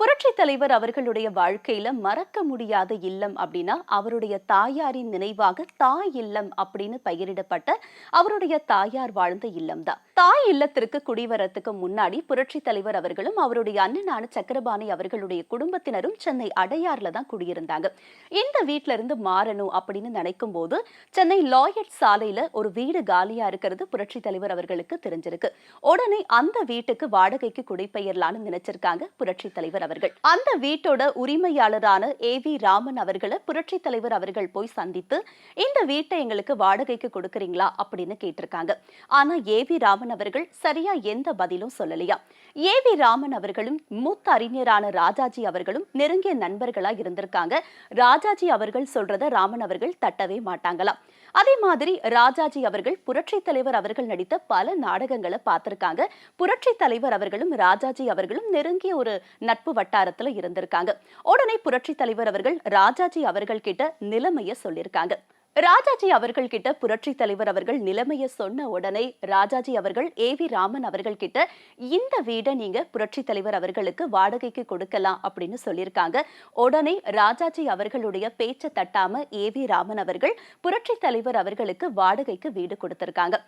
புரட்சி தலைவர் அவர்களுடைய வாழ்க்கையில மறக்க முடியாத இல்லம் அப்படின்னா அவருடைய தாயாரின் நினைவாக தாய் இல்லம் அப்படின்னு பெயரிடப்பட்ட அவருடைய தாயார் வாழ்ந்த இல்லம் தான். தாய் இல்லத்திற்கு குடிவரத்துக்கு முன்னாடி புரட்சி தலைவர் அவர்களும் அவருடைய அண்ணனான சக்கரபாணி அவர்களுடைய குடும்பத்தினரும் சென்னை அடையார்ல தான் குடியிருந்தாங்க. இந்த வீட்ல இருந்து மாறணும் அப்படின்னு நினைக்கும் போது சென்னை லாயட் சாலையில ஒரு வீடு காலியா இருக்கிறது புரட்சி தலைவர் அவர்களுக்கு தெரிஞ்சிருக்கு. உடனே அந்த வீட்டுக்கு வாடகைக்கு குடிபெயரலான்னு நினைச்சிருக்காங்க புரட்சி தலைவர் அவர்கள். அந்த வீட்டோட உரிமையாளரான ஏவி ராமன் அவர்களை புரட்சி தலைவர் அவர்கள் போய் சந்தித்து இந்த வீட்டை எங்களுக்கு வாடகைக்கு கொடுக்கறீங்களா அப்படின்னு கேட்டிருக்காங்க. ஆனா ஏவி ராமன் அவர்கள் சரியா எந்த பதிலும் சொல்லலையா. ஏவி ராமன் அவர்களும் மூத்த அறிஞரான ராஜாஜி அவர்களும் நெருங்கிய நண்பர்களா இருந்திருக்காங்க. ராஜாஜி அவர்கள் சொல்றத ராமன் அவர்கள் தட்டவே மாட்டாங்களாம். அதே மாதிரி ராஜாஜி அவர்கள் புரட்சி தலைவர் அவர்கள் நடித்த பல நாடகங்களை பார்த்திருக்காங்க. புரட்சி தலைவர் அவர்களும் ராஜாஜி அவர்களும் நெருங்கிய ஒரு நட்பு வட்டாரத்துல இருந்திருக்காங்க. உடனே புரட்சி தலைவர் அவர்கள் ராஜாஜி அவர்கள் கிட்ட நிலைமைய சொல்லியிருக்காங்க. ராஜாஜி அவர்கள் கிட்ட புரட்சி தலைவர் அவர்கள் நிலைமைய சொன்ன உடனே ராஜாஜி அவர்கள் ஏவி ராமன் அவர்கள் கிட்ட இந்த வீடை நீங்க புரட்சி தலைவர் அவர்களுக்கு வாடகைக்கு கொடுக்கலாம் அப்படின்னு சொல்லியிருக்காங்க. உடனே ராஜாஜி அவர்களுடைய பேச்சை தட்டாம ஏவி ராமன் அவர்கள் புரட்சி தலைவர் அவர்களுக்கு வாடகைக்கு வீடு கொடுத்திருக்காங்க.